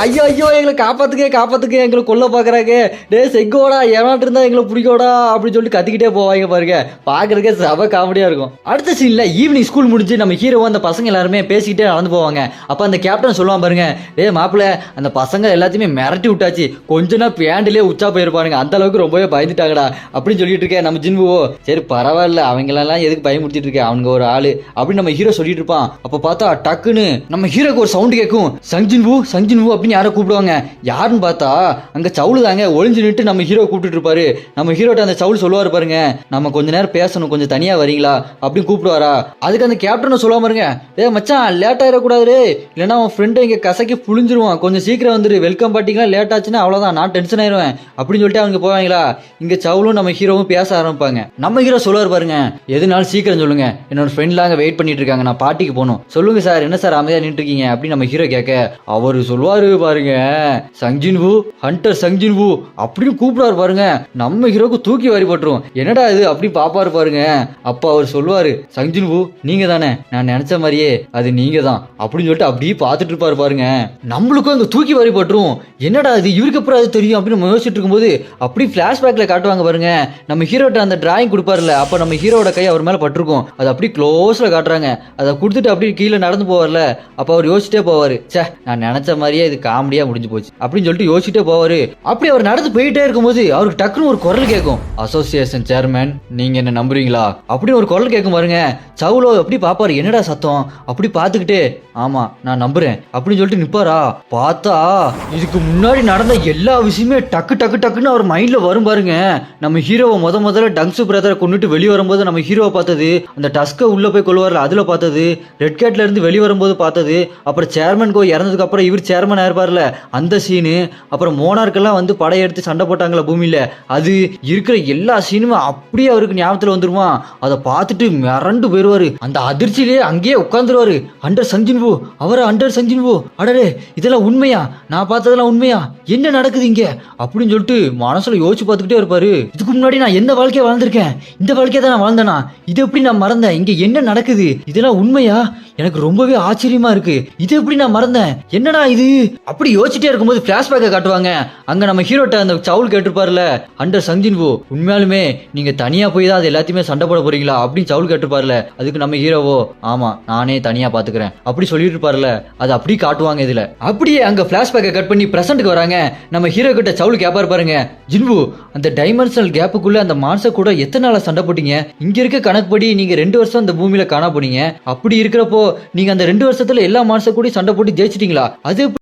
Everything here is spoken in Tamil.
ஐயோ ஐயோ எங்களை காப்பாத்துக்க எங்களை கொல்ல பாக்குறாங்க. டே செங்கோடா ஏமாட்டு இருந்தா எங்களை பிடிக்கோடா அப்படின்னு சொல்லிட்டு கத்திக்கிட்டே போவாங்க பாருங்க. பாக்குறதுக்கே சபை காமெடியா இருக்கும். அடுத்த சீன்ல ஈவினிங் ஸ்கூல் முடிஞ்சு நம்ம ஹீரோ அந்த பசங்க எல்லாருமே பேசிக்கிட்டே நடந்து போவாங்க. அப்ப அந்த கேப்டன் சொல்லுவான் பாருங்க, டே மாப்பிள்ள அந்த பசங்க எல்லாத்தையுமே மிரட்டி விட்டாச்சு, கொஞ்ச நாள் பேண்டிலே உச்சா போயிருப்பாருங்க, அந்த அளவுக்கு ரொம்பவே பயந்துட்டாங்கடா அப்படின்னு சொல்லிட்டு இருக்கேன். நம்ம ஜின்வோ சரி பரவாயில்ல அவங்களெல்லாம் எதுக்கு பயமுறுத்திட்டு இருக்கேன், அவனுங்க ஒரு ஆளு அப்படின்னு நம்ம ஹீரோ சொல்லிட்டு இருப்பான். அப்ப பார்த்தா டக்குன்னு நம்ம ஹீரோக்கு ஒரு சவுண்ட் கேட்கும், சங்ஜின்வூ அப்படின்னு யாரை கூப்பிடுவாங்க. யாருன்னு பார்த்தா அங்க சவுளு தாங்க ஒளிஞ்சு நின்று நம்ம ஹீரோ கூப்பிட்டு இருப்பாரு. நம்ம ஹீரோட்ட அந்த சவுல் சொல்லுவாரு பாருங்க, நம்ம கொஞ்ச நேரம் பேசணும், கொஞ்சம் தனியா வரீங்களா அப்படின்னு கூப்பிடுவாரா. அதுக்கு அந்த கேப்டன் சொல்லுவாம பாருங்க, ஏ மச்சான் லேட் ஆயிடக்கூடாது, இல்லைன்னா அவன் ஃப்ரெண்டு இங்க கசக்கி புளிஞ்சிருவான், கொஞ்சம் சீக்கிரம் வந்துரு, வெல்கம் பாட்டிங்களா லேட் ஆச்சுன்னா அவ்வளவுதான் நான் டென்ஷன் ஆயிடுவேன் அப்படின்னு சொல்லிட்டு அவங்க போவாங்களா. இங்க சவுலும் நம்ம ஹீரோவும் பேச ஆரம்பிப்பாங்க. நம்ம ஹீரோ சொல்லுவார் பாருங்க, எதுனாலும் சீக்கிரம் சொல்லுங்க, என்னோட ஃப்ரெண்ட்லாம் அங்கே வெயிட் பண்ணிட்டு இருக்காங்க, நான் பார்ட்டிக்கு போகணும், சொல்லுங்க சார், என்ன சார் அமைதியா நின்று இருக்கீங்க அப்படின்னு நம்ம ஹீரோ கேட்க அவரு சொல்லுவாரு பாருங்க, சங்ஜின்வூ ஹண்டர் சங்ஜின்வூ அப்படின்னு கூப்பிடுவாரு பாருங்க. நம்ம ஹீரோக்கு தூக்கி வாரி போட்டுரும், என்னடா இது அப்படி பாப்பாரு பாருங்க. அப்ப அவர் சொல்லுவாரு, சங்ஜின்வூ நீங்க தானே, நான் நினைச்ச மாதிரியே அது நீங்க தான் அப்படின்னு சொல்லிட்டு அப்படியே பார்த்துட்டு இருப்பாரு பாருங்க. நம்மளுக்கும் அங்க தூக்கி வாரி போட்டுரும், என்னடா இது இவருக்கு அப்புறம் அது தெரியும் அப்படின்னு யோசிச்சுட்டு இருக்கும்போது அப்படி பிளாஷ்பேக்ல காட்டுவாங்க பாருங்க. நம்ம ஹீரோட்ட அந்த டிராயிங் கொடுப்பாருல, அப்ப நம்ம ஹீரோட கை அவர் மேல பட்டிருக்கும், அது அப்படி க்ளோஸ்ல காட்டுறாங்க. அதை கொடுத்துட்டு அப்படியே கீழே நடந்து போவார்ல, அப்ப அவர் யோசிச்சுட்டே போவாரு, சே நான் நினைச்ச மாதிரியே இது காமெடியா முடிஞ்சு போச்சு அப்படின்னு சொல்லிட்டு யோசிச்சுட்டே போவாரு. அப்படி அவர் நடந்து போயிட்டே இருக்கும்போது அவருக்கு டக்குன்னு ஒரு குரல் கேட்கும், அசோசியேஷன் சேர்மேன் நீங்க என்ன நம்புறீங்களா அப்படின்னு ஒரு குரல் கேட்கும் பாருங்க. சவுலோ அப்படி பாப்பாரு, என்னடா சத்தம் அப்படி பாத்துக்கிட்டே, ஆமா நான் நம்புறேன் அப்படின்னு சொல்லிட்டு நிப்பாரா. பார்த்தா இதுக்கு முன்னாடி நடந்த எல்லா விஷயமே டக்குன்னு அவர் மைண்ட்ல வரும் பாருங்க. நம்ம ஹீரோவை முதல்ல டங்ஸ் பிரதரை கொண்டுட்டு வெளியே வரும்போது நம்ம ஹீரோவை பார்த்தது, அந்த டஸ்கை உள்ள போய் கொள்வார்ல அதுல பார்த்தது, ரெட் கேட்ல இருந்து வெளியே வரும்போது பார்த்தது, அப்புறம் சேர்மன் கோ இறந்ததுக்கு அப்புறம் இவர் சேர்மன் ஆயிருப்பார்ல அந்த சீனு, அப்புறம் மோனார்க்கெல்லாம் வந்து படையெடுத்து சண்டை போட்டாங்களா பூமியில, அது இருக்கிற எல்லா சீனுமே அப்படியே அவருக்கு ஞாபகத்துல வந்துருமா. அதை பார்த்துட்டு மிரண்டு போயிருவாரு, அந்த அதிர்ச்சியிலே அங்கேயே உட்காந்துருவாரு. அண்டர் சஞ்சின்வூ அண்டர் சஞ்சின்வூ, அடரே இதெல்லாம் உண்மையா, நான் பார்த்ததெல்லாம் உண்மையா, என்ன நடக்குது இங்க அப்படின்னு சொல்லிட்டு மனசுல யோசிச்சு பார்த்துக்கிட்டே இருப்பாரு. இதுக்கு முன்னாடி நான் எந்த வாழ்க்கையை வாழ்ந்திருக்கேன், இந்த வாழ்க்கையை தான் நான் வாழ்ந்தேனா, இது எப்படி நான் மறந்தேன், இங்க என்ன நடக்குது, இதெல்லாம் உண்மையா, எனக்கு ரொம்பவே ஆச்சரியமா இருக்கு, இது எப்படி நான் மறந்தேன், என்னடா இது அப்படி யோசிச்சுட்டே இருக்கும்போது பிளாஷ்பேக்கை காட்டுவாங்க. அங்க நம்ம ஹீரோட்ட அந்த சவுல் கேட்டிருப்பாருல, அண்டர் சங்ஜின்வூ உண்மையாலுமே நீங்க தனியா போய் தான் அது எல்லாத்தையுமே சண்டை போட போறீங்களா அப்படின்னு சவுல் கேட்டிருப்பாருல. அதுக்கு நம்ம ஹீரோவோ, ஆமா நானே தனியா பாத்துக்கிறேன் அப்படி சொல்லிட்டு இருப்பாருல. அது அப்படி காட்டுவாங்க இதுல. அப்படியே அங்க பிளாஷ்பேக்கை கட் பண்ணி பிரசன்ட்க்கு வராங்க. நம்ம ஹீரோ கிட்ட சவுல் கேப்பாரு பாருங்க, ஜின்வூ அந்த டைமென்ஷனல் கேப்புக்குள்ள அந்த மான்ஸ்டர் கூட எத்தனை நாளா சண்டை போட்டீங்க, இங்க இருக்க கணக்குப்படி நீங்க 2 வருஷம் அந்த பூமியில காணா போனீங்க, அப்படி இருக்கிறப்போ நீங்க அந்த 2 வருஷத்துல எல்லா மான்ஸ்டர் கூட சண்டை போட்டு ஜெயிச்சிட்டீங்களா, அது